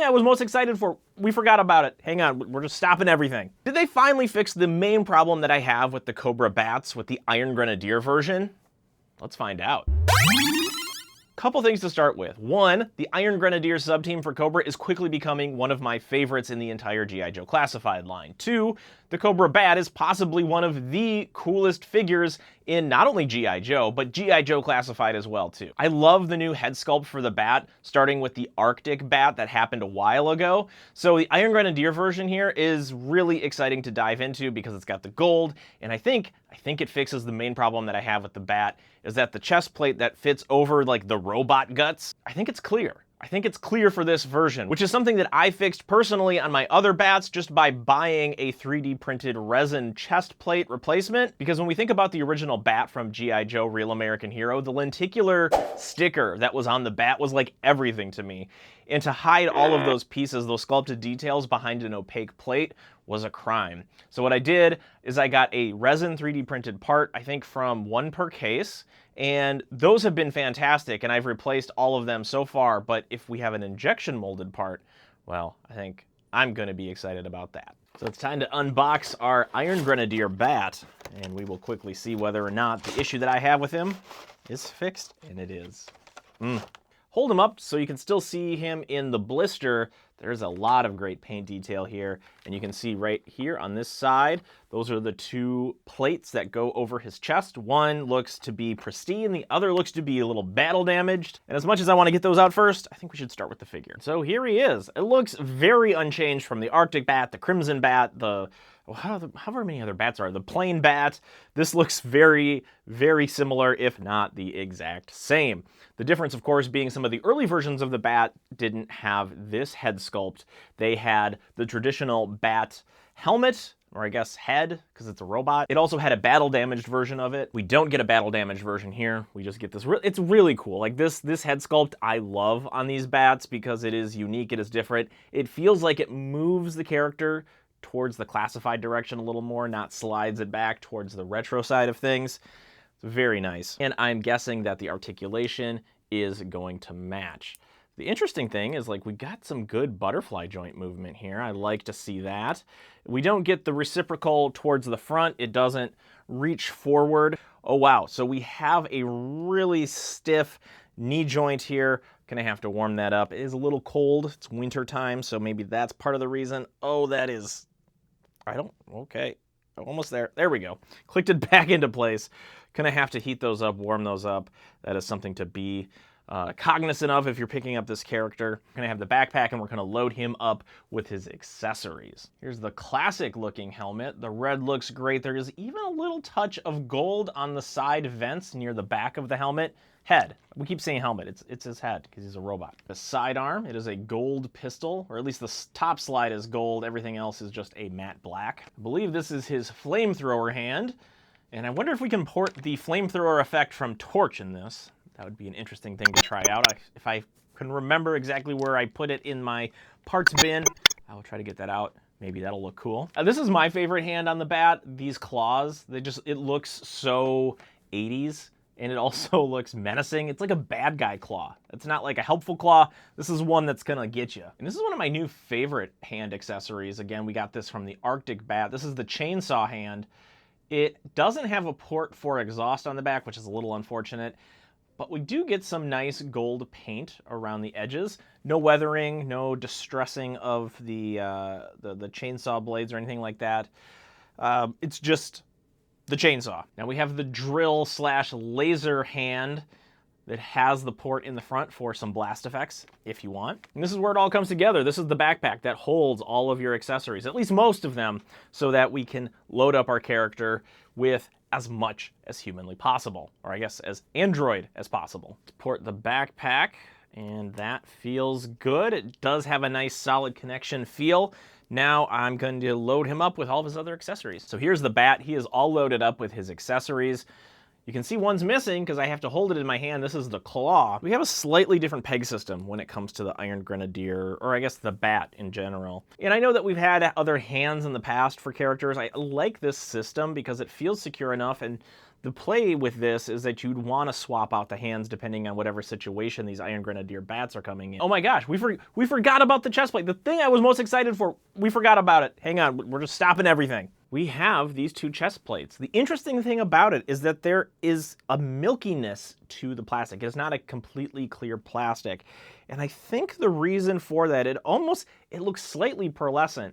I was most excited for. We forgot about it. Hang on, we're just stopping everything. Did they finally fix the main problem that I have with the Cobra BATs with the Iron Grenadier version? Let's find out. Couple things to start with. One, the Iron Grenadier subteam for Cobra is quickly becoming one of my favorites in the entire GI Joe Classified line. Two, the Cobra BAT is possibly one of the coolest figures in not only GI Joe, but GI Joe Classified as well too. I love the new head sculpt for the Bat, starting with the Arctic BAT that happened a while ago. So the Iron Grenadier version here is really exciting to dive into because it's got the gold, and I think it fixes the main problem that I have with the Bat, is that the chest plate that fits over like the robot guts, I think it's clear. I think it's clear for this version, which is something that I fixed personally on my other bats just by buying a 3D printed resin chest plate replacement. Because when we think about the original bat from GI Joe Real American Hero, the lenticular sticker that was on the bat was like everything to me. And to hide all of those pieces, those sculpted details behind an opaque plate, was a crime. So what I did is I got a resin 3D printed part, I think from 1 per case, and those have been fantastic, and I've replaced all of them so far. But if we have an injection molded part, well, I think I'm gonna be excited about that. So it's time to unbox our Iron Grenadier BAT, and we will quickly see whether or not the issue that I have with him is fixed, and it is. Hold him up so you can still see him in the blister. There's a lot of great paint detail here, and you can see right here on this side, those are the 2 plates that go over his chest. One looks to be pristine, the other looks to be a little battle damaged. And as much as I want to get those out first, I think we should start with the figure. So here he is. It looks very unchanged from the Arctic BAT, the Crimson BAT, however many other bats are, the plain bat. This looks very, very similar, if not the exact same. The difference, of course, being some of the early versions of the bat didn't have this head sculpt. They had the traditional bat helmet, or I guess head, because it's a robot. It also had a battle-damaged version of it. We don't get a battle-damaged version here. We just get this, it's really cool. Like this head sculpt I love on these bats because it is unique, it is different. It feels like it moves the character towards the classified direction a little more, not slides it back towards the retro side of things. It's very nice. And I'm guessing that the articulation is going to match. The interesting thing is, like, we got some good butterfly joint movement here. I like to see that. We don't get the reciprocal towards the front. It doesn't reach forward. Oh, wow. So we have a really stiff knee joint here. Gonna have to warm that up. It is a little cold. It's winter time, so maybe that's part of the reason. Oh, that is, okay. Almost there. There we go. Clicked it back into place. Gonna have to heat those up, warm those up. That is something to be cognizant of if you're picking up this character. We're gonna have the backpack, and we're gonna load him up with his accessories. Here's the classic looking helmet. The red looks great. There is even a little touch of gold on the side vents near the back of the helmet. Head. We keep saying helmet. It's his head because he's a robot. The sidearm, it is a gold pistol, or at least the top slide is gold. Everything else is just a matte black. I believe this is his flamethrower hand, and I wonder if we can port the flamethrower effect from Torch in this. That would be an interesting thing to try out. If I can remember exactly where I put it in my parts bin, I will try to get that out. Maybe that'll look cool. This is my favorite hand on the bat. These claws, it looks so 80s. And it also looks menacing. It's like a bad guy claw. It's not like a helpful claw. This is one that's gonna get you. And this is one of my new favorite hand accessories. Again, we got this from the Arctic BAT. This is the chainsaw hand. It doesn't have a port for exhaust on the back, which is a little unfortunate, but we do get some nice gold paint around the edges. No weathering, no distressing of the chainsaw blades or anything like that. It's just the chainsaw. Now we have the drill/laser hand that has the port in the front for some blast effects, if you want. And this is where it all comes together. This is the backpack that holds all of your accessories, at least most of them, so that we can load up our character with as much as humanly possible, or I guess as android as possible. Let's port the backpack, and that feels good. It does have a nice solid connection feel. Now I'm going to load him up with all of his other accessories. So here's the bat. He is all loaded up with his accessories. You can see one's missing because I have to hold it in my hand. This is the claw. We have a slightly different peg system when it comes to the Iron Grenadier, or I guess the bat in general. And I know that we've had other hands in the past for characters. I like this system because it feels secure enough, and The play with this is that you'd want to swap out the hands depending on whatever situation these Iron Grenadier bats are coming in. Oh my gosh, we forgot about the chest plate. The thing I was most excited for, we forgot about it. Hang on, we're just stopping everything. We have these two chest plates. The interesting thing about it is that there is a milkiness to the plastic. It's not a completely clear plastic. And I think the reason for that, it looks slightly pearlescent.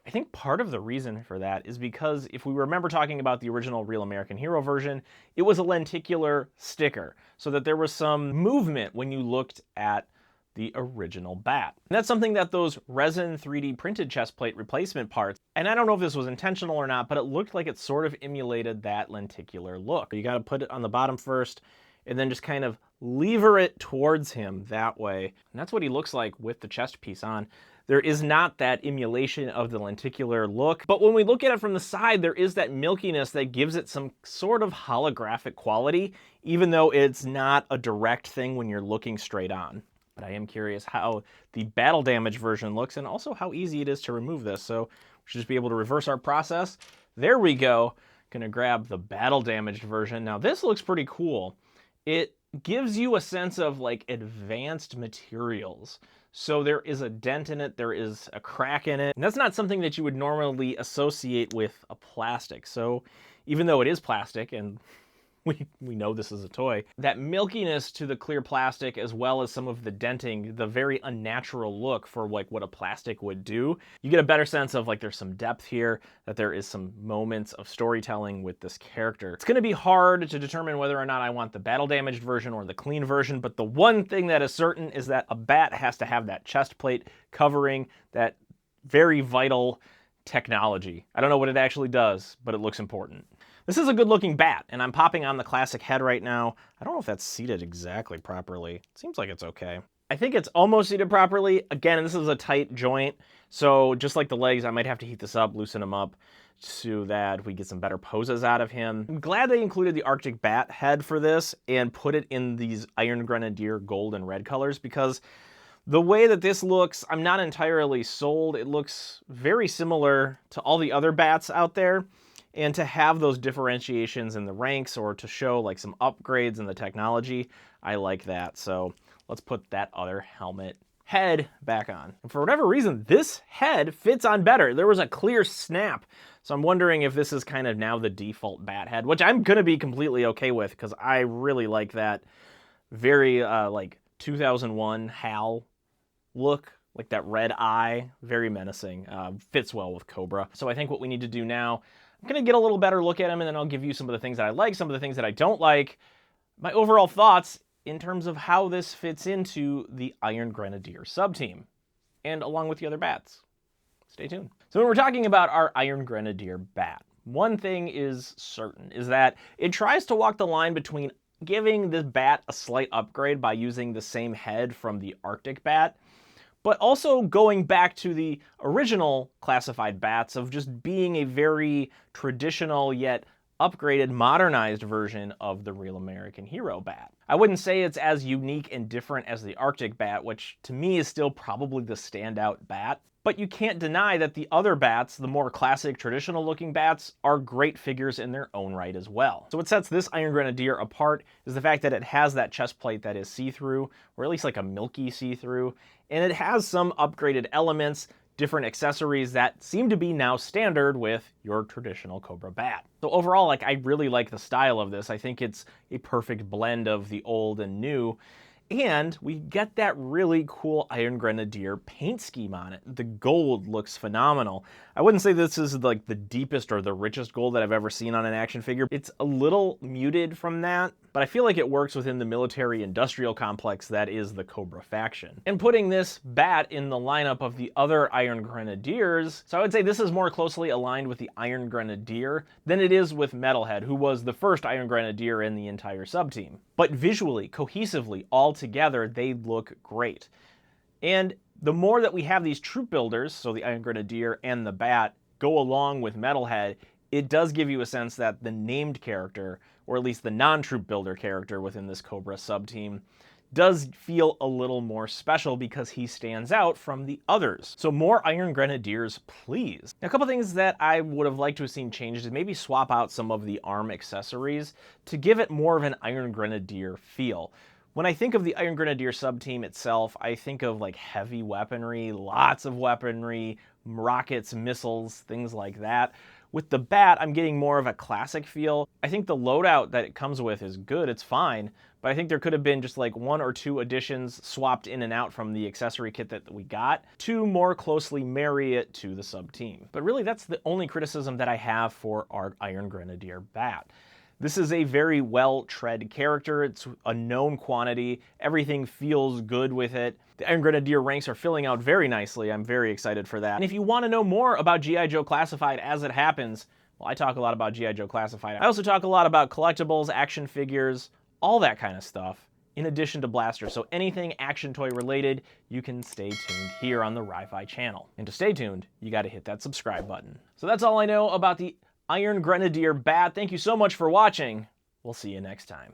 I think part of the reason for that is because if we remember talking about the original Real American Hero version, it was a lenticular sticker, so that there was some movement when you looked at the original bat. And that's something that those resin 3D printed chest plate replacement parts, and I don't know if this was intentional or not, but it looked like it sort of emulated that lenticular look. You got to put it on the bottom first, and then just kind of lever it towards him that way. And that's what he looks like with the chest piece on. There is not that emulation of the lenticular look, but when we look at it from the side, there is that milkiness that gives it some sort of holographic quality, even though it's not a direct thing when you're looking straight on. But I am curious how the battle damage version looks and also how easy it is to remove this. So we should just be able to reverse our process. There we go. Gonna grab the battle damaged version. Now this looks pretty cool. It gives you a sense of like advanced materials. So there is a dent in it, there is a crack in it, and that's not something that you would normally associate with a plastic. So even though it is plastic, and we know this is a toy, that milkiness to the clear plastic as well as some of the denting, the very unnatural look for like what a plastic would do, you get a better sense of like there's some depth here, that there is some moments of storytelling with this character. It's going to be hard to determine whether or not I want the battle damaged version or the clean version, but the one thing that is certain is that a bat has to have that chest plate covering that very vital technology. I don't know what it actually does, but it looks important. This is a good looking bat, and I'm popping on the classic head right now. I don't know if that's seated exactly properly. It seems like it's okay. I think it's almost seated properly. Again, this is a tight joint, so just like the legs, I might have to heat this up, loosen them up, so that we get some better poses out of him. I'm glad they included the Artic BAT head for this and put it in these Iron Grenadier gold and red colors, because the way that this looks, I'm not entirely sold. It looks very similar to all the other bats out there. And to have those differentiations in the ranks or to show like some upgrades in the technology, I like that. So let's put that other helmet head back on. And for whatever reason, this head fits on better. There was a clear snap. So I'm wondering if this is kind of now the default bat head, which I'm going to be completely okay with because I really like that very like 2001 HAL look. Like that red eye, very menacing, fits well with Cobra. So I think what we need to do now, I'm gonna get a little better look at him and then I'll give you some of the things that I like, some of the things that I don't like, my overall thoughts in terms of how this fits into the Iron Grenadier sub-team, and along with the other bats. Stay tuned. So when we're talking about our Iron Grenadier BAT, one thing is certain, is that it tries to walk the line between giving this bat a slight upgrade by using the same head from the Artic BAT, but also going back to the original classified bats of just being a very traditional yet upgraded, modernized version of the Real American Hero bat. I wouldn't say it's as unique and different as the Artic BAT, which to me is still probably the standout bat, but you can't deny that the other bats, the more classic, traditional looking bats, are great figures in their own right as well. So what sets this Iron Grenadier apart is the fact that it has that chest plate that is see-through, or at least like a milky see-through, and it has some upgraded elements, different accessories that seem to be now standard with your traditional Cobra bat. So overall, like, I really like the style of this. I think it's a perfect blend of the old and new. And we get that really cool Iron Grenadier paint scheme on it. The gold looks phenomenal. I wouldn't say this is like the deepest or the richest gold that I've ever seen on an action figure. It's a little muted from that, but I feel like it works within the military-industrial complex that is the Cobra faction. And putting this bat in the lineup of the other Iron Grenadiers, so I would say this is more closely aligned with the Iron Grenadier than it is with Metalhead, who was the first Iron Grenadier in the entire sub-team. But visually, cohesively, all together, they look great. And the more that we have these troop builders, so the Iron Grenadier and the Bat, go along with Metalhead, it does give you a sense that the named character, or at least the non-troop builder character within this Cobra sub-team, does feel a little more special because he stands out from the others. So more Iron Grenadiers, please. Now, a couple things that I would have liked to have seen changed is maybe swap out some of the arm accessories to give it more of an Iron Grenadier feel. When I think of the Iron Grenadier sub-team itself, I think of like heavy weaponry, lots of weaponry, rockets, missiles, things like that. With the BAT, I'm getting more of a classic feel. I think the loadout that it comes with is good, it's fine, but I think there could have been just like 1 or 2 additions swapped in and out from the accessory kit that we got to more closely marry it to the sub-team. But really, that's the only criticism that I have for our Iron Grenadier BAT. This is a very well-tread character. It's a known quantity. Everything feels good with it. The Iron Grenadier ranks are filling out very nicely. I'm very excited for that. And if you want to know more about GI Joe Classified as it happens, well, I talk a lot about GI Joe Classified. I also talk a lot about collectibles, action figures, all that kind of stuff, in addition to blasters. So anything action toy related, you can stay tuned here on the Ri-Fi channel. And to stay tuned, you got to hit that subscribe button. So that's all I know about the Iron Grenadier BAT. Thank you so much for watching. We'll see you next time.